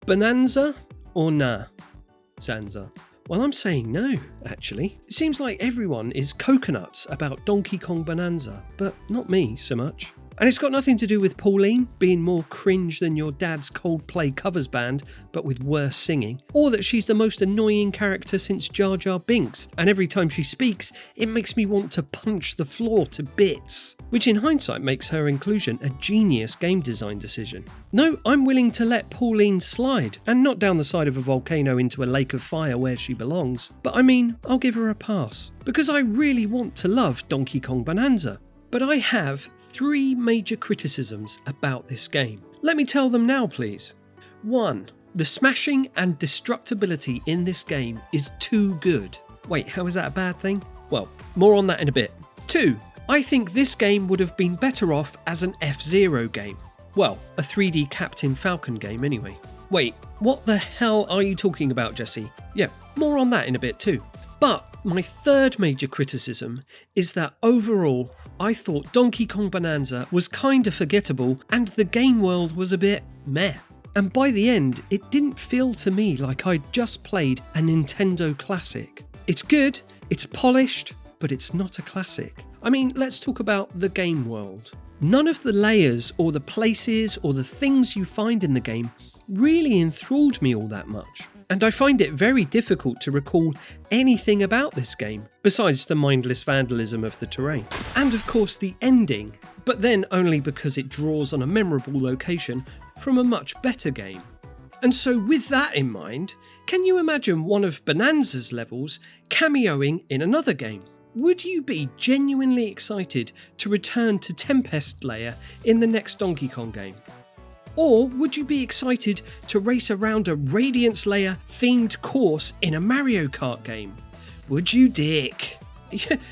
Bonanza or nah, Sansa? Well, I'm saying no, actually. It seems like everyone is coconuts about Donkey Kong Bananza, but not me so much. And it's got nothing to do with Pauline being more cringe than your dad's Coldplay covers band, but with worse singing, or that she's the most annoying character since Jar Jar Binks, and every time she speaks, it makes me want to punch the floor to bits, which in hindsight makes her inclusion a genius game design decision. No, I'm willing to let Pauline slide, and not down the side of a volcano into a lake of fire where she belongs, but I mean, I'll give her a pass, because I really want to love Donkey Kong Bananza. But I have 3 major criticisms about this game. Let me tell them now, please. 1. The smashing and destructibility in this game is too good. Wait, how is that a bad thing? Well, more on that in a bit. 2. I think this game would have been better off as an F-Zero game. Well, a 3D Captain Falcon game anyway. Wait, what the hell are you talking about, Jesse? Yeah, more on that in a bit too. But my 3rd major criticism is that overall, I thought Donkey Kong Bananza was kinda forgettable and the game world was a bit meh. And by the end, it didn't feel to me like I'd just played a Nintendo classic. It's good, it's polished, but it's not a classic. I mean, let's talk about the game world. None of the layers or the places or the things you find in the game really enthralled me all that much. And I find it very difficult to recall anything about this game, besides the mindless vandalism of the terrain. And of course the ending, but then only because it draws on a memorable location from a much better game. And so with that in mind, can you imagine one of Bananza's levels cameoing in another game? Would you be genuinely excited to return to Tempest Layer in the next Donkey Kong game? Or would you be excited to race around a Radiance Layer themed course in a Mario Kart game? Would you, Dick?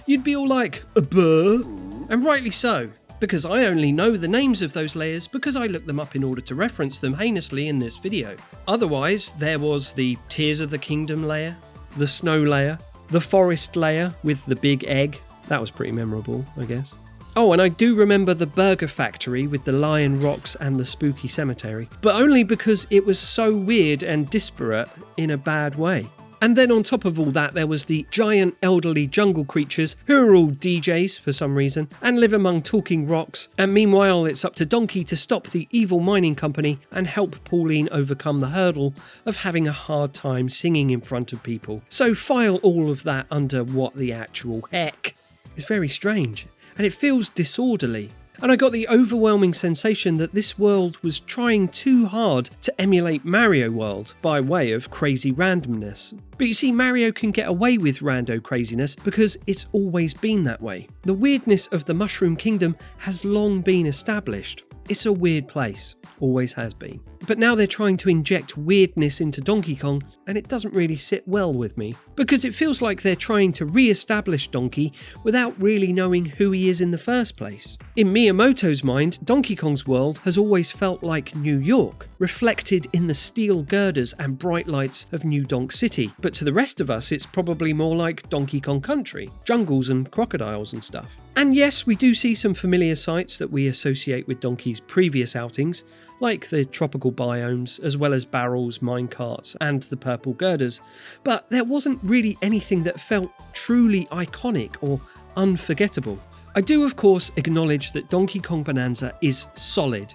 You'd be all like, buh? And rightly so, because I only know the names of those layers because I looked them up in order to reference them heinously in this video. Otherwise, there was the Tears of the Kingdom layer, the Snow layer, the Forest layer with the big egg. That was pretty memorable, I guess. Oh, and I do remember the Burger Factory with the lion rocks and the spooky cemetery, but only because it was so weird and disparate in a bad way. And then on top of all that, there was the giant elderly jungle creatures who are all DJs for some reason and live among talking rocks. And meanwhile, it's up to Donkey to stop the evil mining company and help Pauline overcome the hurdle of having a hard time singing in front of people. So file all of that under what the actual heck. It's very strange. And it feels disorderly. And I got the overwhelming sensation that this world was trying too hard to emulate Mario World by way of crazy randomness. But you see, Mario can get away with rando craziness because it's always been that way. The weirdness of the Mushroom Kingdom has long been established. It's a weird place, always has been. But now they're trying to inject weirdness into Donkey Kong, and it doesn't really sit well with me, because it feels like they're trying to re-establish Donkey without really knowing who he is in the first place. In Miyamoto's mind, Donkey Kong's world has always felt like New York, reflected in the steel girders and bright lights of New Donk City, but to the rest of us it's probably more like Donkey Kong Country, jungles and crocodiles and stuff. And yes, we do see some familiar sights that we associate with Donkey's previous outings, like the tropical biomes, as well as barrels, minecarts, and the purple girders, but there wasn't really anything that felt truly iconic or unforgettable. I do, of course, acknowledge that Donkey Kong Bananza is solid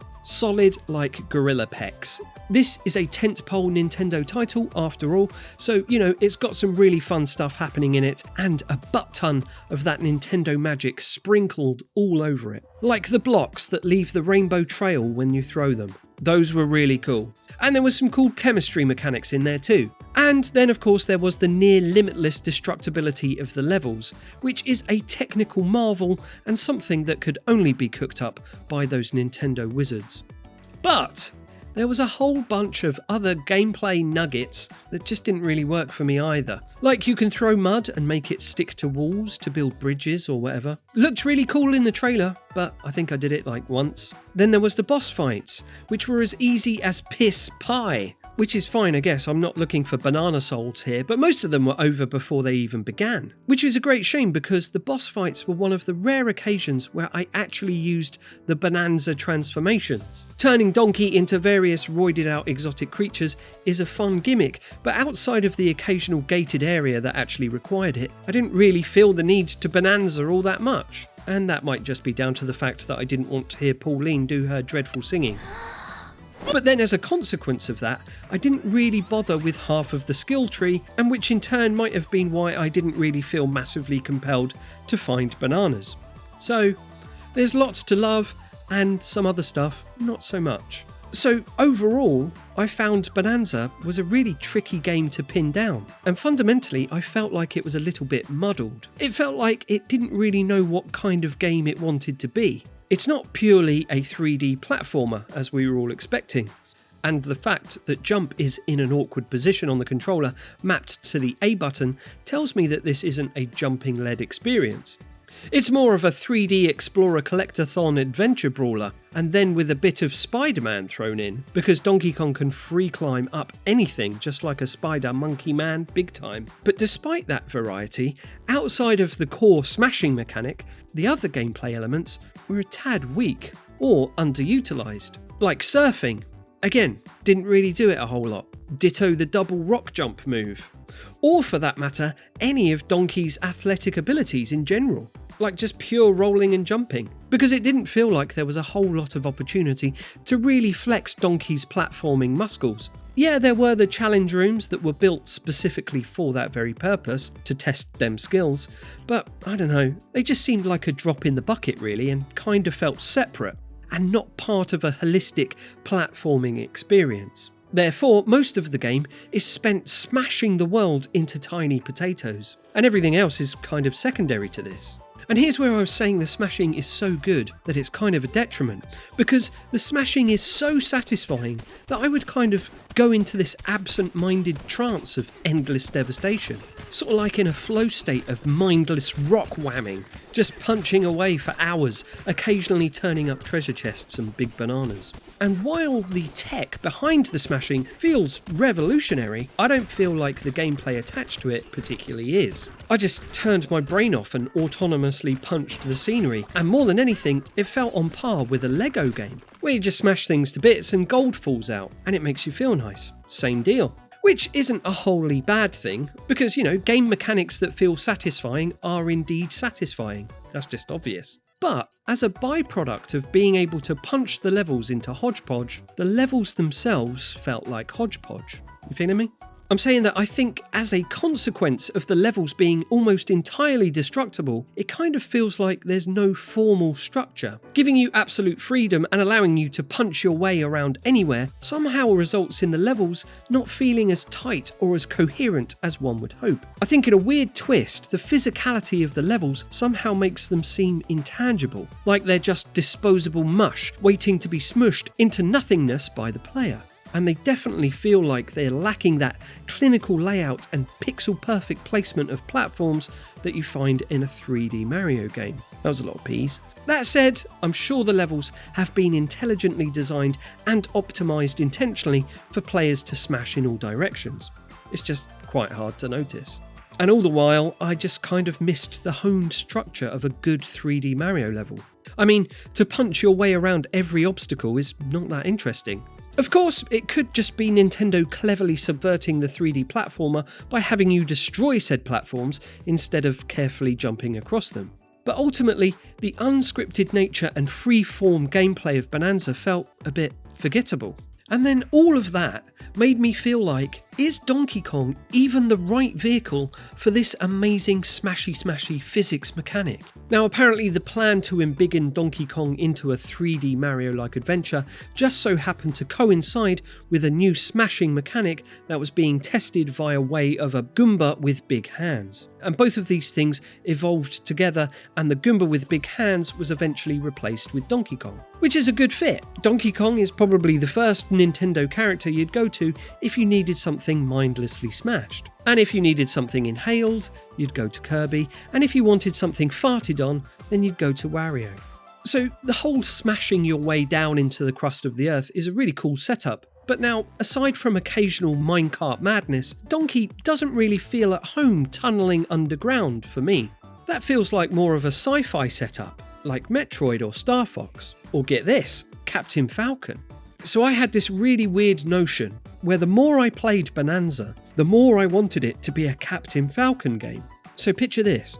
like gorilla pecs. This is a tentpole Nintendo title after all, so it's got some really fun stuff happening in it and a butt-ton of that Nintendo magic sprinkled all over it. Like the blocks that leave the rainbow trail when you throw them. Those were really cool. And there was some cool chemistry mechanics in there too. And then of course there was the near limitless destructibility of the levels, which is a technical marvel and something that could only be cooked up by those Nintendo wizards. But there was a whole bunch of other gameplay nuggets that just didn't really work for me either. Like you can throw mud and make it stick to walls to build bridges or whatever. Looked really cool in the trailer, but I think I did it like once. Then there was the boss fights, which were as easy as piss pie. which is fine, I guess. I'm not looking for banana souls here, but most of them were over before they even began, which is a great shame because the boss fights were one of the rare occasions where I actually used the Bananza transformations. Turning Donkey into various roided out exotic creatures is a fun gimmick, but outside of the occasional gated area that actually required it, I didn't really feel the need to Bananza all that much. And that might just be down to the fact that I didn't want to hear Pauline do her dreadful singing. But then as a consequence of that, I didn't really bother with half of the skill tree, and which in turn might have been why I didn't really feel massively compelled to find bananas. So, there's lots to love, and some other stuff, not so much. So overall, I found Bananza was a really tricky game to pin down, and fundamentally I felt like it was a little bit muddled. It felt like it didn't really know what kind of game it wanted to be. It's not purely a 3D platformer, as we were all expecting, and the fact that jump is in an awkward position on the controller mapped to the A button tells me that this isn't a jumping-led experience. It's more of a 3D Explorer Collectathon adventure brawler, and then with a bit of Spider-Man thrown in, because Donkey Kong can free climb up anything just like a spider monkey man big time. But despite that variety, outside of the core smashing mechanic, the other gameplay elements were a tad weak or underutilised. Like surfing. Again, didn't really do it a whole lot. Ditto the double rock jump move. Or for that matter, any of Donkey's athletic abilities in general. Like just pure rolling and jumping, because it didn't feel like there was a whole lot of opportunity to really flex Donkey's platforming muscles. Yeah, there were the challenge rooms that were built specifically for that very purpose, to test them skills, but I don't know, they just seemed like a drop in the bucket really, and kind of felt separate, and not part of a holistic platforming experience. Therefore, most of the game is spent smashing the world into tiny potatoes, and everything else is kind of secondary to this. And here's where I was saying the smashing is so good that it's kind of a detriment, because the smashing is so satisfying that I would kind of go into this absent-minded trance of endless devastation, sort of like in a flow state of mindless rock whamming, just punching away for hours, occasionally turning up treasure chests and big bananas. And while the tech behind the smashing feels revolutionary, I don't feel like the gameplay attached to it particularly is. I just turned my brain off and autonomously punched the scenery, and more than anything, it felt on par with a Lego game, where you just smash things to bits and gold falls out, and it makes you feel nice. Same deal. Which isn't a wholly bad thing, because, game mechanics that feel satisfying are indeed satisfying. That's just obvious. But as a byproduct of being able to punch the levels into hodgepodge, the levels themselves felt like hodgepodge. You feeling me? I'm saying that I think as a consequence of the levels being almost entirely destructible, it kind of feels like there's no formal structure. Giving you absolute freedom and allowing you to punch your way around anywhere somehow results in the levels not feeling as tight or as coherent as one would hope. I think in a weird twist, the physicality of the levels somehow makes them seem intangible, like they're just disposable mush waiting to be smushed into nothingness by the player. And they definitely feel like they're lacking that clinical layout and pixel-perfect placement of platforms that you find in a 3D Mario game. That was a lot of P's. That said, I'm sure the levels have been intelligently designed and optimised intentionally for players to smash in all directions. It's just quite hard to notice. And all the while, I just kind of missed the honed structure of a good 3D Mario level. I mean, to punch your way around every obstacle is not that interesting. Of course, it could just be Nintendo cleverly subverting the 3D platformer by having you destroy said platforms instead of carefully jumping across them. But ultimately, the unscripted nature and free-form gameplay of Bananza felt a bit forgettable. And then all of that made me feel like, is Donkey Kong even the right vehicle for this amazing smashy physics mechanic? Now apparently the plan to embiggen Donkey Kong into a 3D Mario-like adventure just so happened to coincide with a new smashing mechanic that was being tested via way of a Goomba with big hands. And both of these things evolved together, and the Goomba with big hands was eventually replaced with Donkey Kong. Which is a good fit. Donkey Kong is probably the first Nintendo character you'd go to if you needed something mindlessly smashed. And if you needed something inhaled, you'd go to Kirby, and if you wanted something farted on, then you'd go to Wario. So the whole smashing your way down into the crust of the earth is a really cool setup, But now, aside from occasional minecart madness, Donkey doesn't really feel at home tunnelling underground for me. That feels like more of a sci-fi setup, like Metroid or Star Fox, or get this, Captain Falcon. So I had this really weird notion where the more I played Bananza, the more I wanted it to be a Captain Falcon game. So picture this,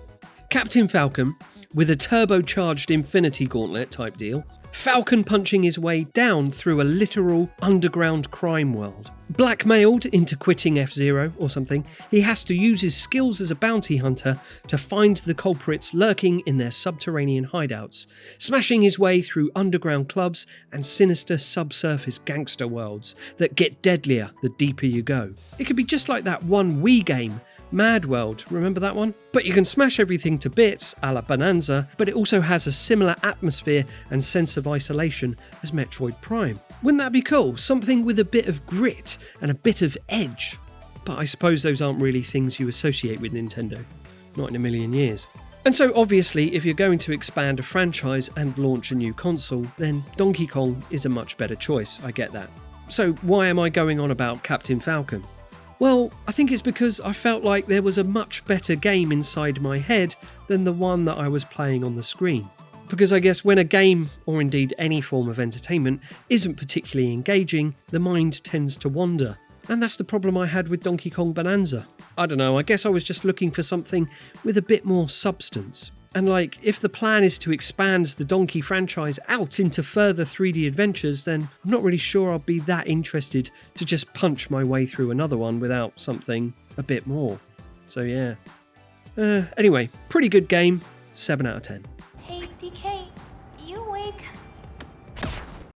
Captain Falcon with a turbocharged Infinity Gauntlet type deal, Falcon punching his way down through a literal underground crime world. Blackmailed into quitting F-Zero or something, he has to use his skills as a bounty hunter to find the culprits lurking in their subterranean hideouts, smashing his way through underground clubs and sinister subsurface gangster worlds that get deadlier the deeper you go. It could be just like that one Wii game, Mad World, remember that one? But you can smash everything to bits, a la Bananza, but it also has a similar atmosphere and sense of isolation as Metroid Prime. Wouldn't that be cool? Something with a bit of grit and a bit of edge. But I suppose those aren't really things you associate with Nintendo. Not in a million years. And so obviously, if you're going to expand a franchise and launch a new console, then Donkey Kong is a much better choice, I get that. So why am I going on about Captain Falcon? Well, I think it's because I felt like there was a much better game inside my head than the one that I was playing on the screen. Because I guess when a game, or indeed any form of entertainment, isn't particularly engaging, the mind tends to wander. And that's the problem I had with Donkey Kong Bananza. I don't know, I guess I was just looking for something with a bit more substance. And like, if the plan is to expand the Donkey franchise out into further 3D adventures, then I'm not really sure I'll be that interested to just punch my way through another one without something a bit more. So yeah. Anyway, pretty good game, 7 out of 10. Hey DK,